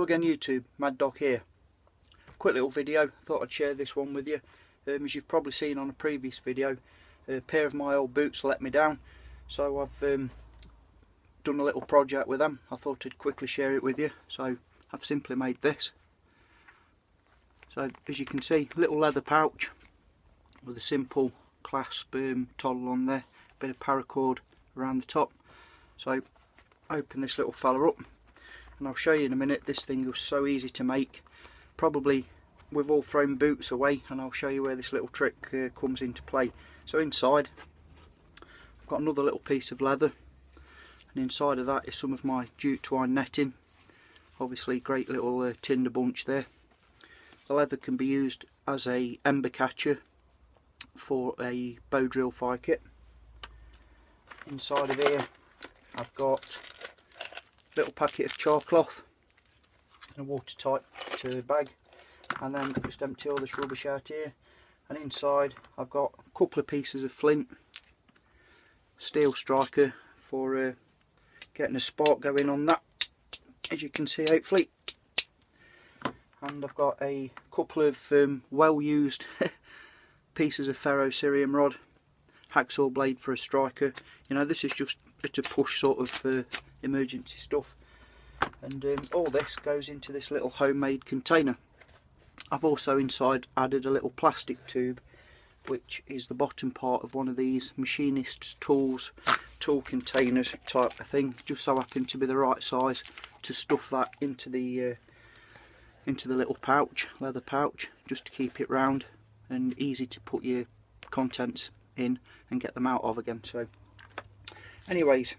again YouTube, Mad Dog here. Quick little video, thought I'd share this one with you. As you've probably seen on a previous video, a pair of my old boots let me down, so I've done a little project with them. I thought I'd quickly share it with you, so I've simply made this. So as you can see, little leather pouch with a simple clasp toddle on there, bit of paracord around the top. So open this little fella up and I'll show you in a minute. This thing was so easy to make. Probably we've all thrown boots away, and I'll show you where this little trick comes into play. So inside I've got another little piece of leather, and inside of that is some of my jute twine netting. Obviously great little tinder bunch there. The leather can be used as a ember catcher for a bow drill fire kit. Inside of here I've got a little packet of char cloth in a watertight bag, and then just empty all this rubbish out here. And inside I've got a couple of pieces of flint, steel striker for getting a spark going on that, as you can see hopefully. And I've got a couple of well used pieces of ferrocerium rod, hacksaw blade for a striker. You know, this is just to push sort of emergency stuff. And all this goes into this little homemade container. I've also inside added a little plastic tube, which is the bottom part of one of these machinist's tool containers type of thing. Just so happened to be the right size to stuff that into the little pouch, leather pouch, just to keep it round and easy to put your contents in and get them out of again. So anyways,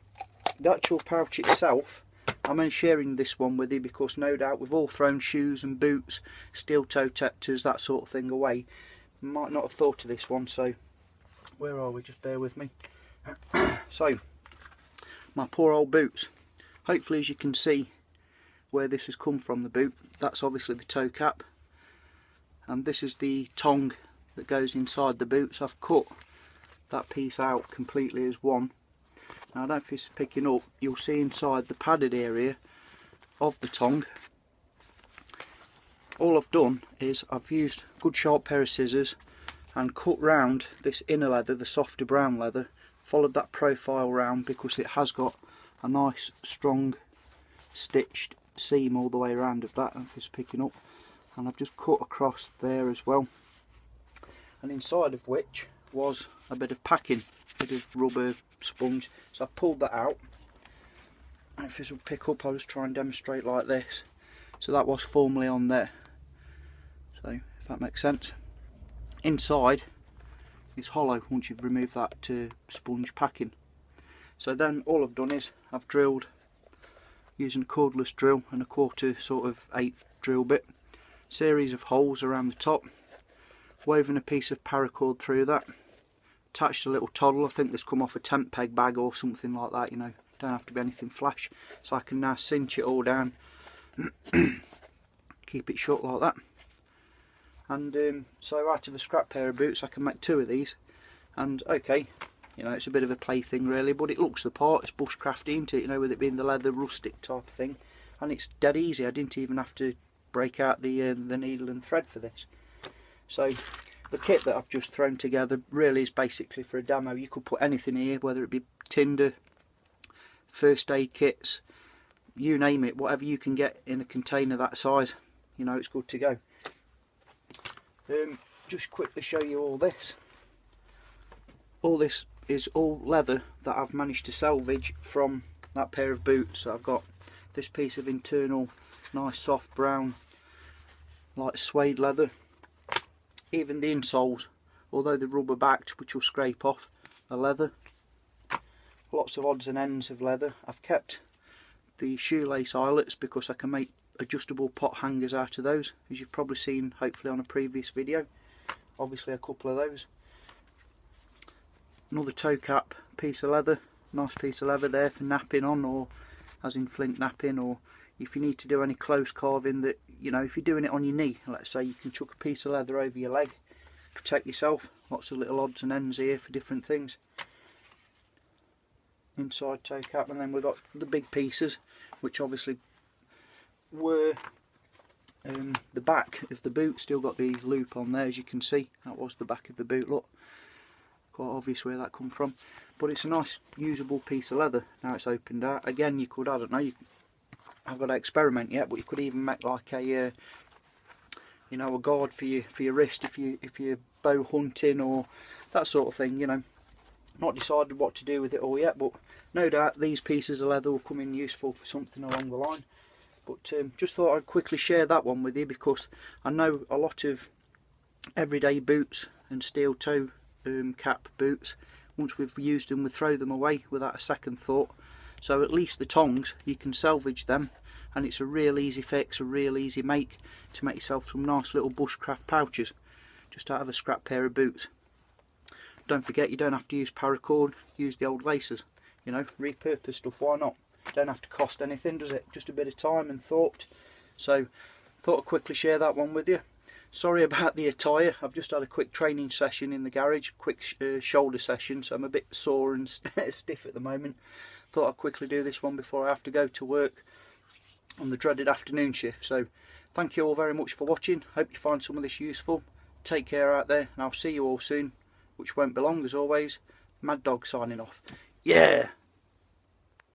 the actual pouch itself, I'm only sharing this one with you because no doubt we've all thrown shoes and boots, steel toe detectors, that sort of thing away. Might not have thought of this one, so where are we? Just bear with me. So my poor old boots. Hopefully, as you can see where this has come from, the boot, that's obviously the toe cap, and this is the tongue that goes inside the boot. So I've cut that piece out completely as one. Now I don't know if it's picking up, you'll see inside the padded area of the tongue. All I've done is I've used a good sharp pair of scissors and cut round this inner leather, the softer brown leather, followed that profile round because it has got a nice strong stitched seam all the way around of that, if it's picking up, and I've just cut across there as well. And inside of which was a bit of packing, a bit of rubber sponge. So I've pulled that out, and if this will pick up, I'll just try and demonstrate like this. So that was formerly on there, so if that makes sense. Inside is hollow once you've removed that sponge packing. So then all I've done is I've drilled using a cordless drill and a 1/4 sort of 1/8 drill bit, series of holes around the top, woven a piece of paracord through that, attached a little toddle. I think this come off a tent peg bag or something like that, you know, don't have to be anything flash. So I can now cinch it all down, keep it shut like that. And so out of a scrap pair of boots I can make 2 of these. And okay, you know, it's a bit of a plaything really, but it looks the part. It's bushcraft, isn't it, you know, with it being the leather rustic type of thing. And it's dead easy. I didn't even have to break out the needle and thread for this. So the kit that I've just thrown together really is basically for a demo. You could put anything here, whether it be tinder, first aid kits, you name it, whatever you can get in a container that size, you know, it's good to go. Just quickly show you all this. All this is all leather that I've managed to salvage from that pair of boots. So I've got this piece of internal nice soft brown like suede leather. Even the insoles, although they're rubber backed, which will scrape off, are leather. Lots of odds and ends of leather. I've kept the shoelace eyelets because I can make adjustable pot hangers out of those, as you've probably seen hopefully on a previous video. Obviously a couple of those. Another toe cap piece of leather, nice piece of leather there for napping on, or as in flint napping, or if you need to do any close carving that, you know, if you're doing it on your knee, let's say, you can chuck a piece of leather over your leg, protect yourself. Lots of little odds and ends here for different things. Inside toe cap, and then we've got the big pieces, which obviously were the back of the boot still got the loop on there, as you can see. That was the back of the boot, look. Quite obvious where that come from. But it's a nice usable piece of leather. Now it's opened out. Again, you could, I don't know, I've got to experiment yet, but you could even make like a, you know, a guard for your wrist if you're bow hunting or that sort of thing, you know. Not decided what to do with it all yet, but no doubt these pieces of leather will come in useful for something along the line. But just thought I'd quickly share that one with you, because I know a lot of everyday boots and steel toe cap boots, once we've used them, we throw them away without a second thought. So at least the tongs, you can salvage them, and it's a real easy fix, a real easy make to make yourself some nice little bushcraft pouches just out of a scrap pair of boots. Don't forget, you don't have to use paracord, use the old laces, you know, repurpose stuff, why not? Don't have to cost anything, does it? Just a bit of time and thought. So thought I'd quickly share that one with you. Sorry about the attire, I've just had a quick training session in the garage, quick shoulder session, so I'm a bit sore and stiff at the moment. Thought I'd quickly do this one before I have to go to work on the dreaded afternoon shift. So thank you all very much for watching, hope you find some of this useful. Take care out there, and I'll see you all soon, which won't be long as always. Mad Dog signing off. Yeah!